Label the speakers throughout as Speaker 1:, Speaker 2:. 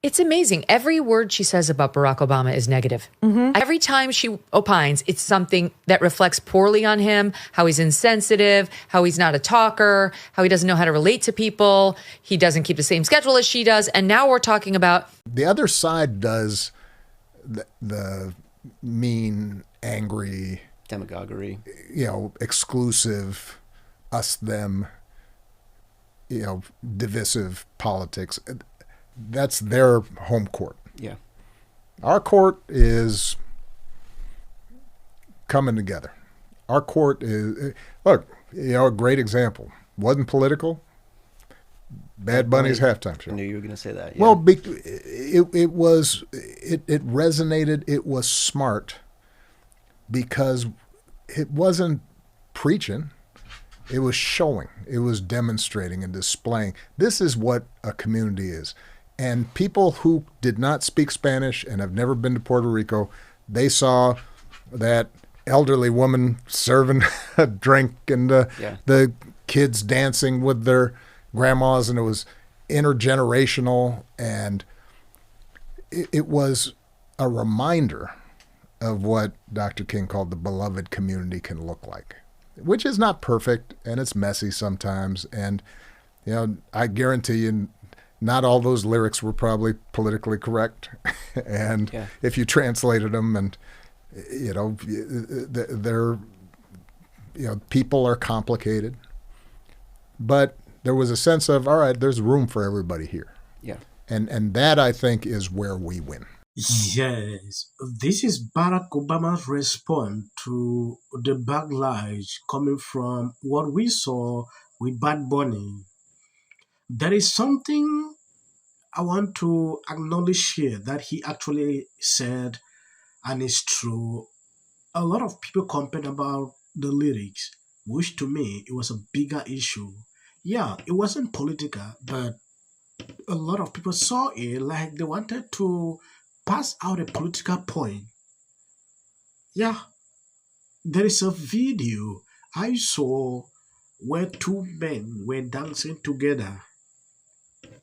Speaker 1: It's amazing. Every word she says about Barack Obama is negative. Every time she opines, it's something that reflects poorly on him, how he's insensitive, how he's not a talker, how he doesn't know how to relate to people. He doesn't keep the same schedule as she does. And now we're talking about...
Speaker 2: The other side does the mean, angry...
Speaker 3: Demagoguery.
Speaker 2: Exclusive, us, them, divisive politics. That's their home court.
Speaker 3: Yeah.
Speaker 2: Our court is coming together. Our court is, look, a great example. Wasn't political. Bad Bunny's halftime show.
Speaker 3: I knew you were going to say that. Yeah.
Speaker 2: Well, it resonated. It was smart because it wasn't preaching. It was showing. It was demonstrating and displaying. This is what a community is. And people who did not speak Spanish and have never been to Puerto Rico, they saw that elderly woman serving a drink and the kids dancing with their grandmas, and it was intergenerational, and it was a reminder of what Dr. King called the beloved community can look like, which is not perfect, and it's messy sometimes. And, I guarantee you, not all those lyrics were probably politically correct. And if you translated them and, they're, people are complicated. But there was a sense of, all right, there's room for everybody here.
Speaker 3: Yeah.
Speaker 2: And that, I think, is where we win.
Speaker 4: Yes, this is Barack Obama's response to the backlash coming from what we saw with Bad Bunny. There is something I want to acknowledge here that he actually said, and it's true. A lot of people complain about the lyrics, which to me, it was a bigger issue. Yeah, it wasn't political, but a lot of people saw it like they wanted to pass out a political point. Yeah, there is a video I saw where two men were dancing together.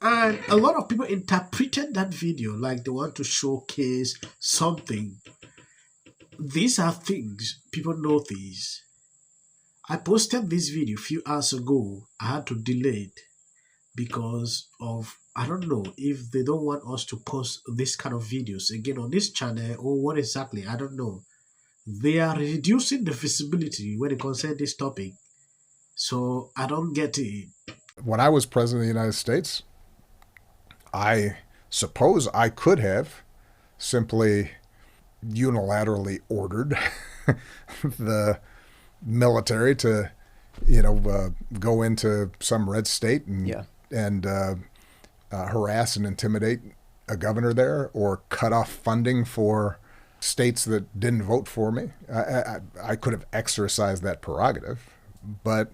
Speaker 4: And a lot of people interpreted that video like they want to showcase something. These are things people notice. I posted this video a few hours ago. I had to delay it because of, I don't know if they don't want us to post this kind of videos again on this channel or what exactly, I don't know. They are reducing the visibility when it concerns this topic. So I don't get it.
Speaker 2: When I was president of the United States, I suppose I could have simply unilaterally ordered the military to, go into some red state and harass and intimidate a governor there, or cut off funding for states that didn't vote for me. I could have exercised that prerogative, but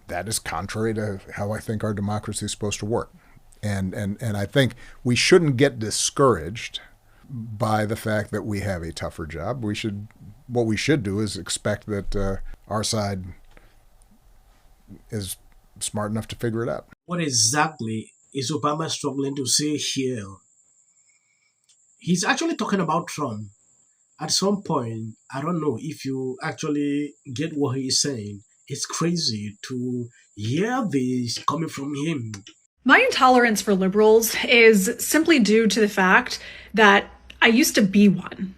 Speaker 2: that is contrary to how I think our democracy is supposed to work. And I think we shouldn't get discouraged by the fact that we have a tougher job. What we should do is expect that our side is smart enough to figure it out.
Speaker 4: What exactly is Obama struggling to say here? He's actually talking about Trump. At some point, I don't know if you actually get what he's saying. It's crazy to hear this coming from him.
Speaker 5: My intolerance for liberals is simply due to the fact that I used to be one.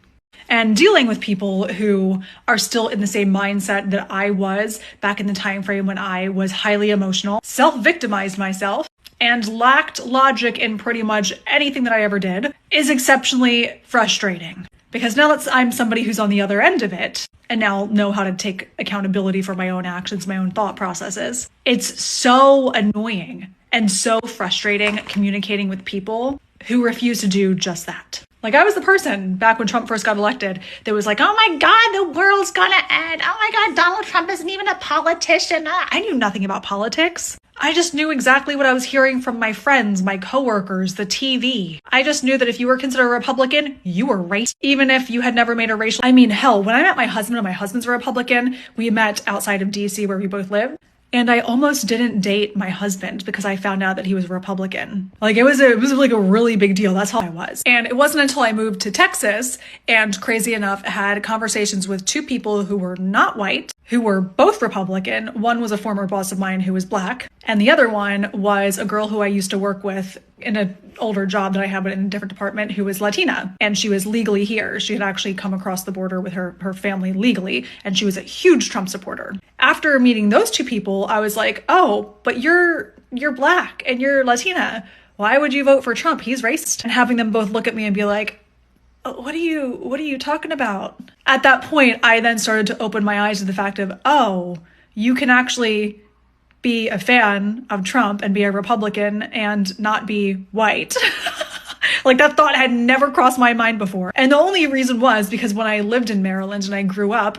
Speaker 5: And dealing with people who are still in the same mindset that I was back in the time frame when I was highly emotional, self-victimized myself, and lacked logic in pretty much anything that I ever did is exceptionally frustrating. Because now that I'm somebody who's on the other end of it, and now know how to take accountability for my own actions, my own thought processes, it's so annoying and so frustrating communicating with people who refuse to do just that. Like, I was the person back when Trump first got elected that was like, oh my God, the world's gonna end. Oh my God, Donald Trump isn't even a politician. I knew nothing about politics. I just knew exactly what I was hearing from my friends, my coworkers, the TV. I just knew that if you were considered a Republican, you were racist. Even if you had never made a racial... I mean, hell, when I met my husband and my husband's a Republican, we met outside of DC where we both live. And I almost didn't date my husband because I found out that he was a Republican. Like it was like a really big deal. That's how I was. And it wasn't until I moved to Texas and, crazy enough, had conversations with two people who were not white, who were both Republican. One was a former boss of mine who was black, and the other one was a girl who I used to work with in an older job that I had, but in a different department, who was Latina, and she was legally here. She had actually come across the border with her family legally, and she was a huge Trump supporter. After meeting those two people, I was like, oh, but you're black and you're Latina. Why would you vote for Trump? He's racist. And having them both look at me and be like, what are you talking about? At that point, I then started to open my eyes to the fact of, oh, you can actually be a fan of Trump and be a Republican and not be white. Like that thought had never crossed my mind before. And the only reason was because when I lived in Maryland and I grew up,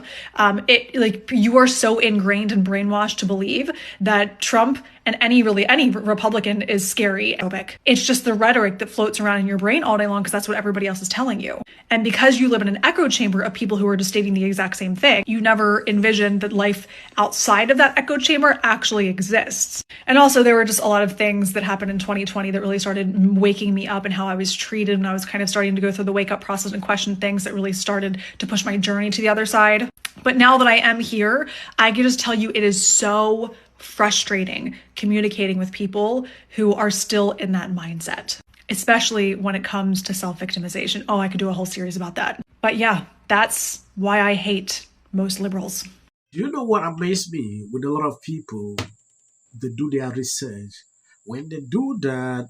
Speaker 5: you are so ingrained and brainwashed to believe that Trump and any Republican is scary. It's just the rhetoric that floats around in your brain all day long because that's what everybody else is telling you. And because you live in an echo chamber of people who are just stating the exact same thing, you never envision that life outside of that echo chamber actually exists. And also there were just a lot of things that happened in 2020 that really started waking me up and how I was treated, and I was kind of starting to go through the wake up process and question things that really started to push my journey to the other side. But now that I am here, I can just tell you it is so frustrating communicating with people who are still in that mindset, especially when it comes to self-victimization. Oh, I could do a whole series about that. But yeah, that's why I hate most liberals.
Speaker 4: Do you know what amazed me with a lot of people that do their research? When they do that,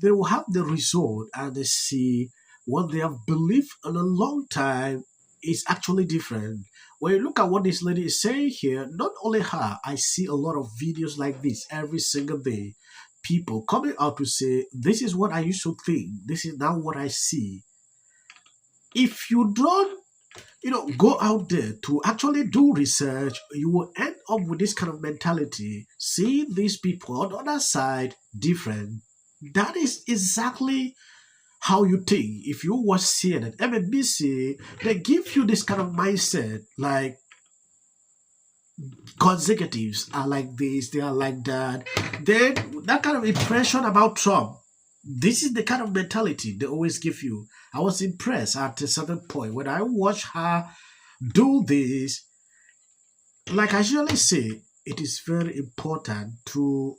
Speaker 4: they will have the result and they see what they have believed in a long time is actually different. When you look at what this lady is saying here, not only her, I see a lot of videos like this every single day. People coming out to say, this is what I used to think. This is now what I see. If you don't, go out there to actually do research, you will end up with this kind of mentality. Seeing these people on the other side different. That is exactly how you think. If you watch CNN, MSNBC, they give you this kind of mindset, like conservatives are like this, they are like that. Then that kind of impression about Trump, this is the kind of mentality they always give you. I was impressed at a certain point when I watched her do this. Like I usually say, it is very important to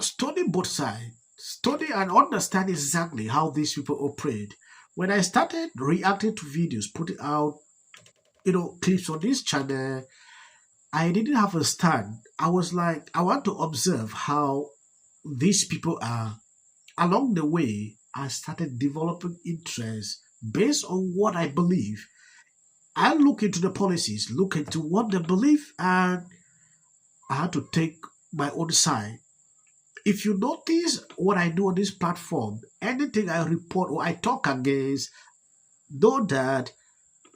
Speaker 4: study both sides. Study and understand exactly how these people operate. When I started reacting to videos, putting out, clips on this channel, I didn't have a stand. I was like, I want to observe how these people are. Along the way, I started developing interest based on what I believe. I look into the policies, look into what they believe, and I had to take my own side. If you notice what I do on this platform, anything I report or I talk against, know that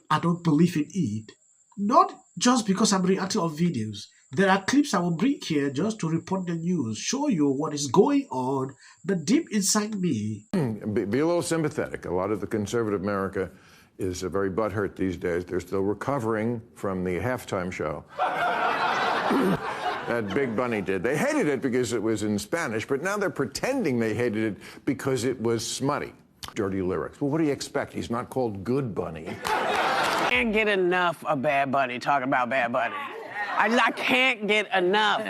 Speaker 4: I don't believe in it. Not just because I'm reacting on videos. There are clips I will bring here just to report the news, show you what is going on, but deep inside me.
Speaker 3: Be a little sympathetic. A lot of the conservative America is very butthurt these days. They're still recovering from the halftime show that Big Bunny did. They hated it because it was in Spanish, but now they're pretending they hated it because it was smutty. Dirty lyrics. Well, what do you expect? He's not called Good Bunny.
Speaker 6: I can't get enough of Bad Bunny, talking about Bad Bunny. I can't get enough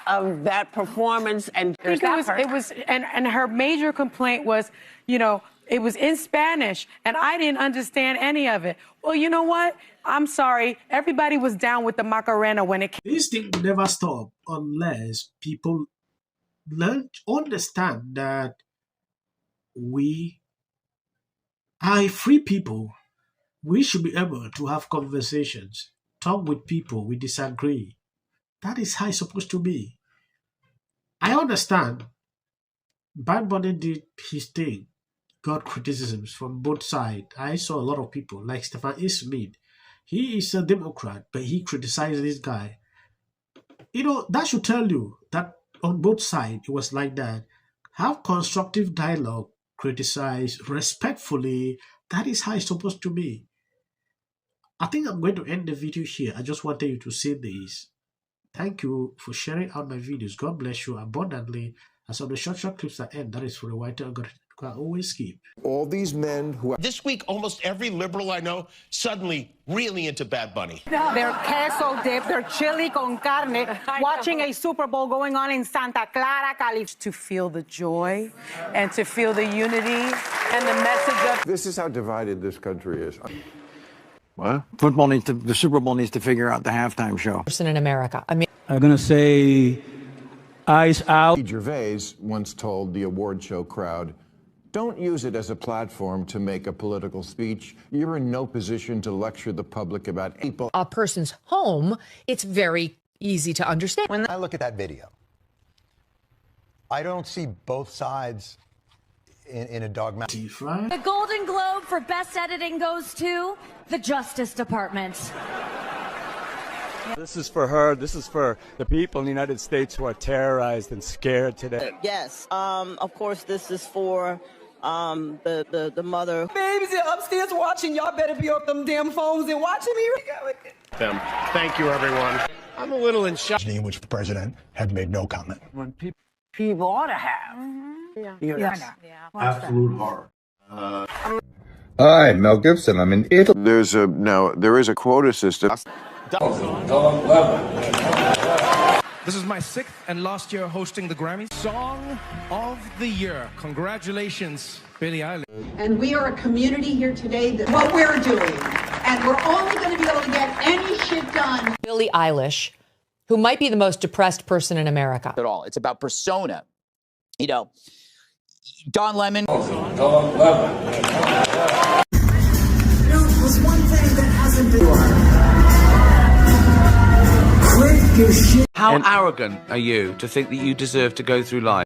Speaker 6: of that performance. And
Speaker 7: I think it was, and her major complaint was, it was in Spanish, and I didn't understand any of it. Well, you know what? I'm sorry. Everybody was down with the Macarena when it came.
Speaker 4: This thing will never stop unless people understand that we are free people. We should be able to have conversations, talk with people we disagree. That is how it's supposed to be. I understand Bad Bunny did his thing, got criticisms from both sides. I saw a lot of people like Stephen A. Smith. He is a Democrat, but he criticized this guy. That should tell you that on both sides it was like that. Have constructive dialogue, criticize respectfully. That is how it's supposed to be. I think I'm going to end the video here. I just wanted you to see this. Thank you for sharing out my videos. God bless you abundantly. And some of the short clips that end, that is for the white God always keep.
Speaker 3: All these men who...
Speaker 8: This week, almost every liberal I know suddenly really into Bad Bunny.
Speaker 7: Their queso dip, their chili con carne, watching a Super Bowl going on in Santa Clara, California. To feel the joy and to feel the unity and the message of...
Speaker 3: This is how divided this country is. What?
Speaker 9: The Super Bowl needs to figure out the halftime show.
Speaker 1: Person in America. I mean,
Speaker 10: I'm going to say eyes out.
Speaker 3: Gervais once told the award show crowd, don't use it as a platform to make a political speech. You're in no position to lecture the public about people.
Speaker 1: a person's home, it's very easy to understand.
Speaker 11: When I look at that video, I don't see both sides in a dogmatic.
Speaker 12: The Golden Globe for Best Editing goes to the Justice Department.
Speaker 10: This is for her. This is for the people in the United States who are terrorized and scared today.
Speaker 13: Yes. Of course, this is for the mother.
Speaker 14: Babies are upstairs watching. Y'all better be off them damn phones and watching me.
Speaker 8: Them. Thank you, everyone. I'm a little in shock.
Speaker 11: In which the president had made no comment.
Speaker 6: When people ought to have.
Speaker 14: Yes.
Speaker 4: Absolute horror.
Speaker 15: Hi, Mel Gibson. I'm in Italy.
Speaker 3: There is a quota system.
Speaker 16: This is my 6th and last year hosting the Grammy Song of the Year. Congratulations, Billie Eilish.
Speaker 14: And we are a community here today that what we're doing. And we're only going to be able to get any shit done.
Speaker 1: Billie Eilish, who might be the most depressed person in America.
Speaker 17: At all. It's about persona. You know, Don Lemon.
Speaker 14: There's one thing that hasn't been.
Speaker 16: How arrogant are you to think that you deserve to go through life